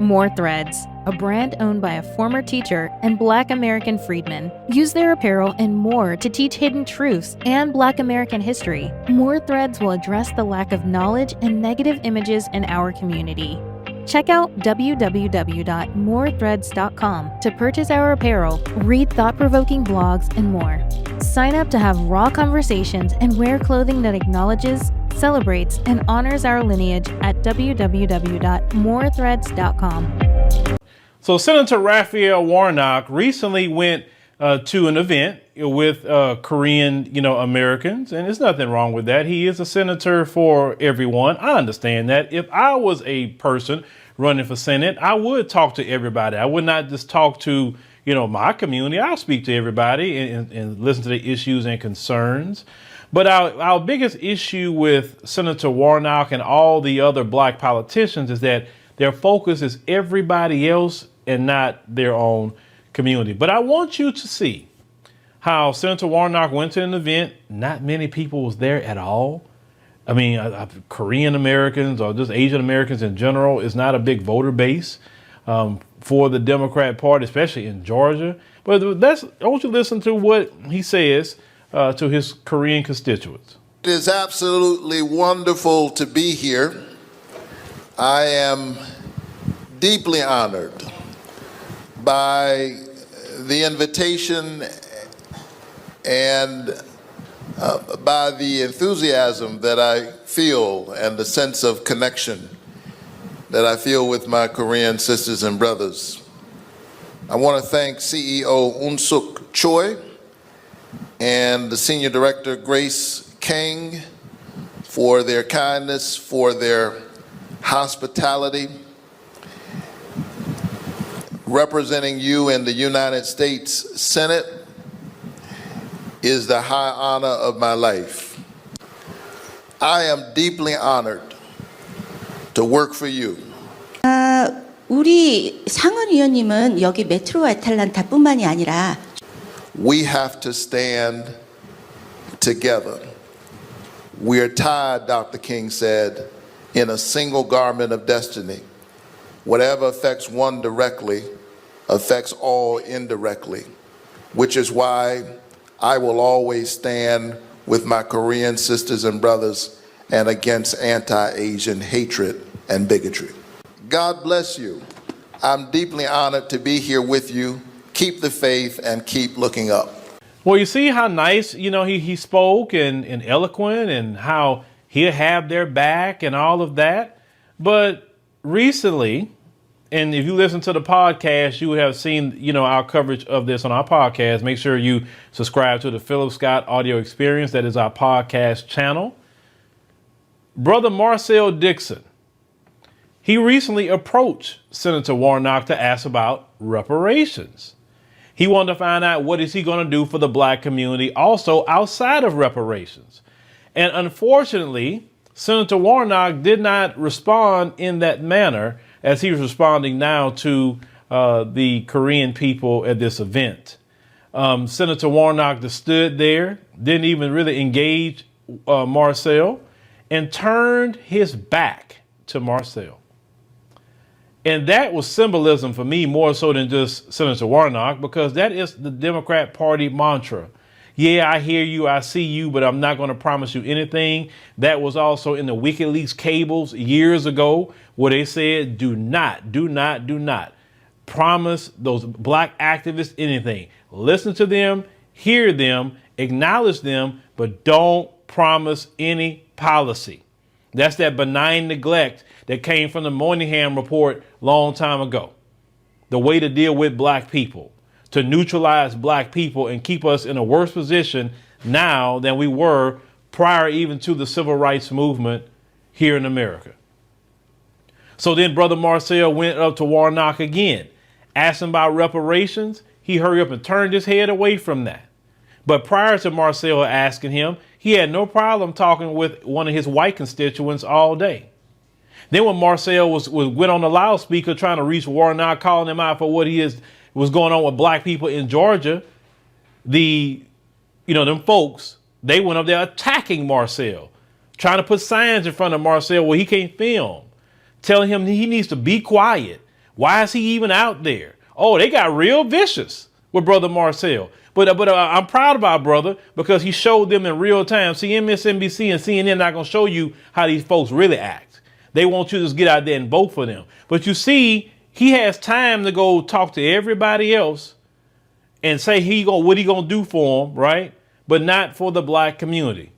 More Threads, a brand owned by a former teacher and Black American freedman, use their apparel and more to teach hidden truths and Black American history. More Threads will address the lack of knowledge and negative images in our community. Check out www.morethreads.com to purchase our apparel, read thought-provoking blogs, and more. Sign up to have raw conversations and wear clothing that acknowledges, celebrates, and honors our lineage at www.morethreads.com. So Senator Raphael Warnock recently went to an event with Korean, Americans, and there's nothing wrong with that. He is a senator for everyone. I understand that. If I was a person running for Senate, I would talk to everybody. I would not just talk to, my community. I'll speak to everybody and listen to the issues and concerns. But our biggest issue with Senator Warnock and all the other Black politicians is that their focus is everybody else and not their own community. But I want you to see how Senator Warnock went to an event. Not many people was there at all. I mean, Korean Americans or just Asian Americans in general is not a big voter base for the Democrat Party, especially in Georgia. But I want you to listen to what he says to his Korean constituents. It is absolutely wonderful to be here. I am deeply honored by the invitation and by the enthusiasm that I feel and the sense of connection that I feel with my Korean sisters and brothers. I want to thank CEO Eun-suk Choi and the Senior Director Grace Kang for their kindness, for their hospitality. Representing you in the United States Senate is the high honor of my life. I am deeply honored to work for you. 우리 상원 의원님은 여기 메트로 애틀란타뿐만이 아니라 We have to stand together. We are tied, Dr. King said, in a single garment of destiny. Whatever affects one directly affects all indirectly, which is why I will always stand with my Korean sisters and brothers and against anti-Asian hatred and bigotry. God bless you. I'm deeply honored to be here with you. Keep the faith and keep looking up. Well, you see how nice, he spoke and eloquent and how he'll have their back and all of that. But recently, and if you listen to the podcast, you would have seen, our coverage of this on our podcast. Make sure you subscribe to the Phillip Scott audio experience. That is our podcast channel. Brother Marcel Dixon, he recently approached Senator Warnock to ask about reparations. He wanted to find out what is he going to do for the Black community also outside of reparations. And unfortunately, Senator Warnock did not respond in that manner as he was responding now to the Korean people at this event. Senator Warnock just stood there, didn't even really engage Marcel, and turned his back to Marcel. And that was symbolism for me more so than just Senator Warnock, because that is the Democrat Party mantra. Yeah, I hear you, I see you, but I'm not going to promise you anything. That was also in the WikiLeaks cables years ago, where they said, do not promise those Black activists anything. Listen to them, hear them, acknowledge them, but don't promise any policy. That's that benign neglect that came from the Moynihan report long time ago. The way to deal with Black people, to neutralize Black people and keep us in a worse position now than we were prior even to the civil rights movement here in America. So then Brother Marcel went up to Warnock again, asked him about reparations. He hurried up and turned his head away from that. But prior to Marcel asking him, he had no problem talking with one of his white constituents all day. Then when Marcel went on the loudspeaker trying to reach Warnock, calling him out for what was going on with Black people in Georgia, them folks, they went up there attacking Marcel, trying to put signs in front of Marcel where he can't film, telling him he needs to be quiet Why is he even out there? Oh, they got real vicious with Brother Marcel. But I'm proud of our brother because he showed them in real time. See, MSNBC and CNN not going to show you how these folks really act. They want you to just get out there and vote for them. But you see, he has time to go talk to everybody else and say what he gonna do for them, right? But not for the black community.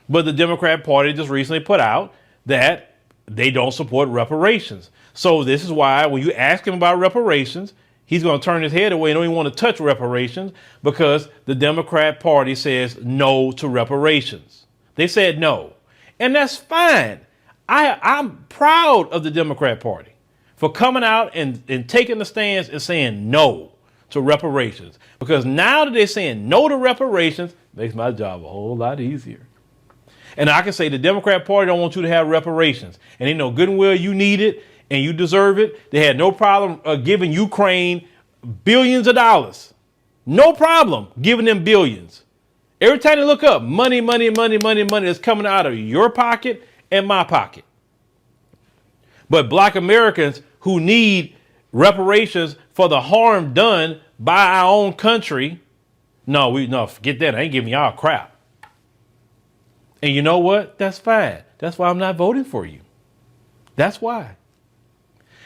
But the Democrat Party just recently put out that they don't support reparations. So this is why when you ask him about reparations, he's going to turn his head away and don't even want to touch reparations because the Democrat Party says no to reparations. They said no. And that's fine. I'm proud of the Democrat Party for coming out and taking the stance and saying no to reparations. Because now that they're saying no to reparations, makes my job a whole lot easier. And I can say the Democrat Party don't want you to have reparations. And they know good and well you need it and you deserve it. They had no problem giving Ukraine billions of dollars. No problem giving them billions. Every time they look up, money is coming out of your pocket and my pocket. But black Americans who need reparations for the harm done by our own country, no, forget that. I ain't giving y'all crap. And you know what? That's fine. That's why I'm not voting for you. That's why.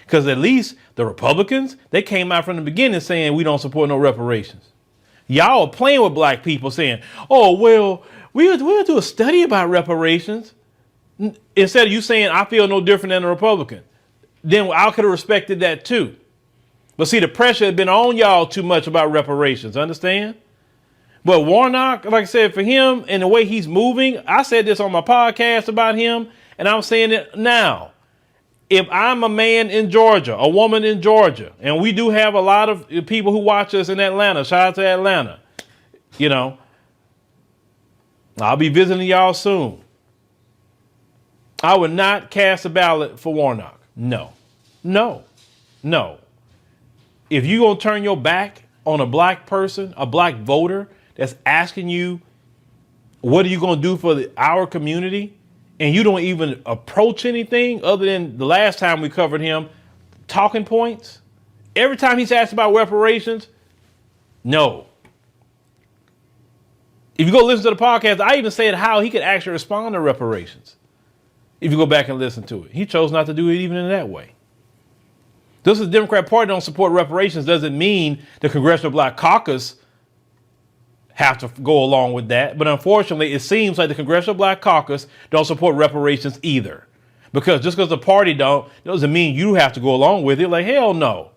Because at least the Republicans, they came out from the beginning saying we don't support no reparations. Y'all are playing with black people saying, oh, well, we'll do a study about reparations. Instead of you saying I feel no different than a Republican. Then I could have respected that too. But see, the pressure has been on y'all too much about reparations. Understand? But Warnock, like I said, for him and the way he's moving, I said this on my podcast about him, and I'm saying it now. If I'm a man in Georgia, a woman in Georgia, and we do have a lot of people who watch us in Atlanta, shout out to Atlanta, I'll be visiting y'all soon. I would not cast a ballot for Warnock. No. If you're going to turn your back on a black person, a black voter that's asking you, what are you going to do for our community? And you don't even approach anything other than the last time we covered him, talking points. Every time he's asked about reparations, no. If you go listen to the podcast, I even said how he could actually respond to reparations. If you go back and listen to it, he chose not to do it even in that way. Just as the Democrat Party don't support reparations doesn't mean the Congressional Black Caucus have to go along with that. But unfortunately, it seems like the Congressional Black Caucus don't support reparations either. Because just because the party don't, doesn't mean you have to go along with it. Like, hell no.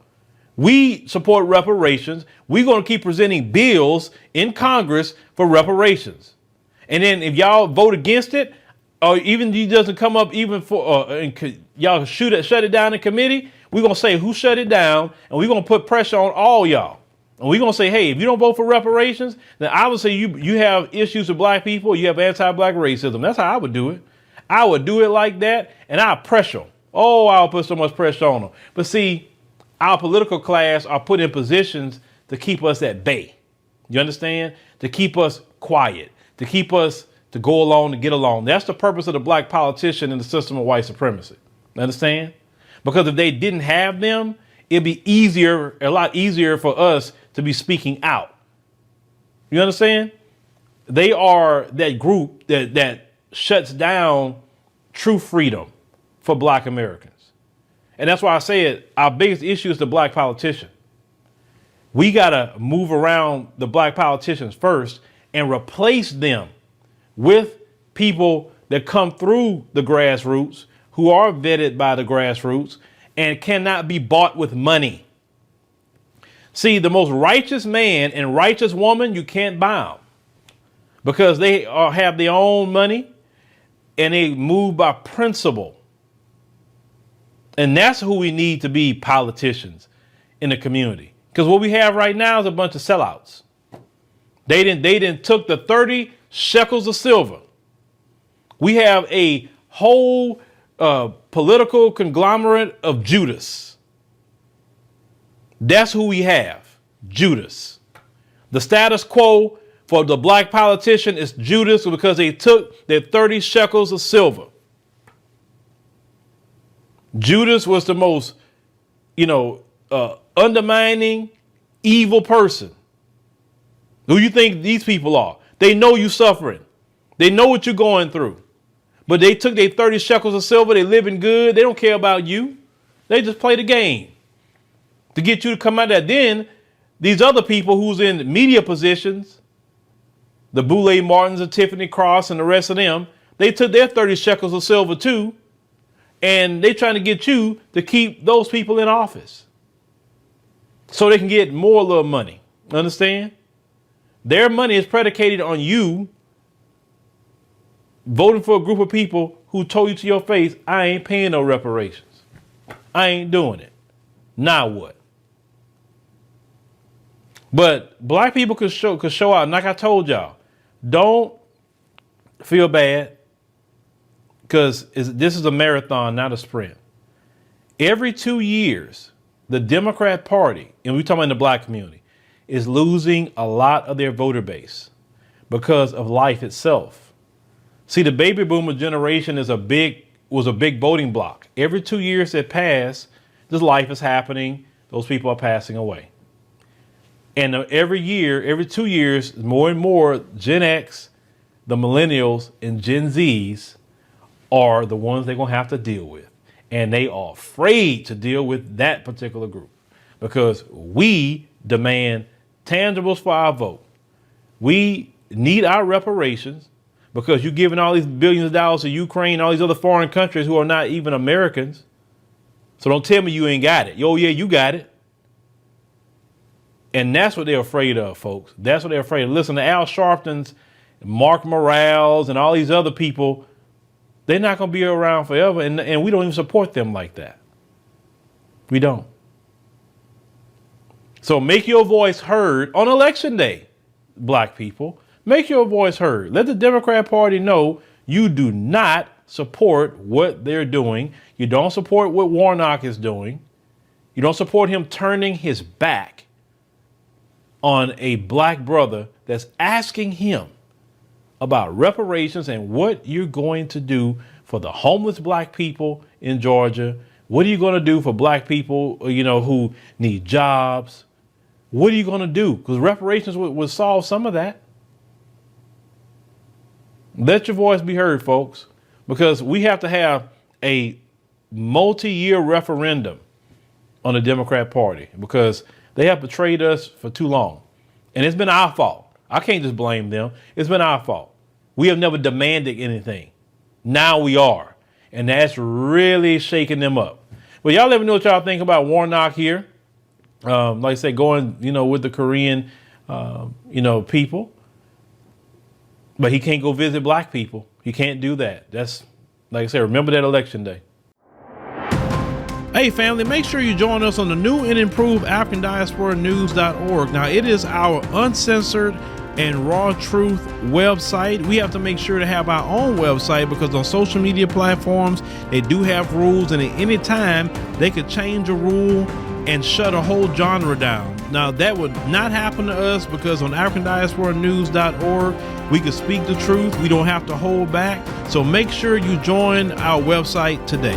We support reparations. We're going to keep presenting bills in Congress for reparations. And then if y'all vote against it, or even it doesn't come up even for, y'all shut it down in committee, we're going to say who shut it down, and we're going to put pressure on all y'all. And we're going to say, hey, if you don't vote for reparations, then obviously you have issues with black people, you have anti-black racism. That's how I would do it. I would do it like that, and I'll pressure them. Oh, I'll put so much pressure on them. But see, our political class are put in positions to keep us at bay. You understand? To keep us quiet, to keep us to go along, to get along. That's the purpose of the black politician in the system of white supremacy. Understand? Because if they didn't have them, it'd be a lot easier for us to be speaking out. You understand? They are that group that shuts down true freedom for black Americans. And that's why I said our biggest issue is the black politician. We got to move around the black politicians first and replace them with people that come through the grassroots, who are vetted by the grassroots and cannot be bought with money. See, the most righteous man and righteous woman, you can't buy them because they have their own money and they move by principle. And that's who we need to be politicians in the community. Because what we have right now is a bunch of sellouts. They didn't took the 30 shekels of silver. We have a whole political conglomerate of Judas. That's who we have, Judas. The status quo for the black politician is Judas because they took their 30 shekels of silver. Judas was the most undermining, evil person. Who you think these people are? They know you suffering. They know what you're going through. But they took their 30 shekels of silver. They living good. They don't care about you. They just play the game to get you to come out there. Then these other people who's in media positions, the Boulay Martins, the Tiffany Cross, and the rest of them, they took their 30 shekels of silver too. And they trying to get you to keep those people in office so they can get more little money. Understand? Their money is predicated on you voting for a group of people who told you to your face, I ain't paying no reparations. I ain't doing it. Now what? But black people could show out. And like I told y'all, don't feel bad, because this is a marathon, not a sprint. Every 2 years, the Democrat Party, and we're talking in the black community, is losing a lot of their voter base because of life itself. See, the baby boomer generation was a big voting block. Every 2 years that pass, this life is happening. Those people are passing away. And every 2 years, more and more Gen X, the millennials, and Gen Zs are the ones they're going to have to deal with. And they are afraid to deal with that particular group because we demand tangibles for our vote. We need our reparations because you're giving all these billions of dollars to Ukraine, all these other foreign countries who are not even Americans. So don't tell me you ain't got it. Oh, yeah, you got it. And that's what they're afraid of, folks. That's what they're afraid of. Listen to Al Sharpton's, Mark Morales, and all these other people. They're not going to be around forever, and we don't even support them like that. We don't. So make your voice heard on Election Day, black people. Make your voice heard. Let the Democrat Party know you do not support what they're doing. You don't support what Warnock is doing. You don't support him turning his back on a black brother that's asking him about reparations and what you're going to do for the homeless black people in Georgia. What are you going to do for black people, who need jobs? What are you going to do? Because reparations would solve some of that. Let your voice be heard, folks, because we have to have a multi-year referendum on the Democrat Party because they have betrayed us for too long. And it's been our fault. I can't just blame them. It's been our fault. We have never demanded anything. Now we are. And that's really shaking them up. Well, y'all let me know what y'all think about Warnock here. Like I said, going, with the Korean, people. But he can't go visit black people. He can't do that. That's, like I said, remember that Election Day. Hey, family, make sure you join us on the new and improved AfricanDiasporaNews.org. Now, it is our uncensored and raw truth website. We have to make sure to have our own website because on social media platforms, they do have rules, and at any time they could change a rule and shut a whole genre down. Now, that would not happen to us because on AfricanDiasporaNews.org, we can speak the truth. We don't have to hold back. So make sure you join our website today.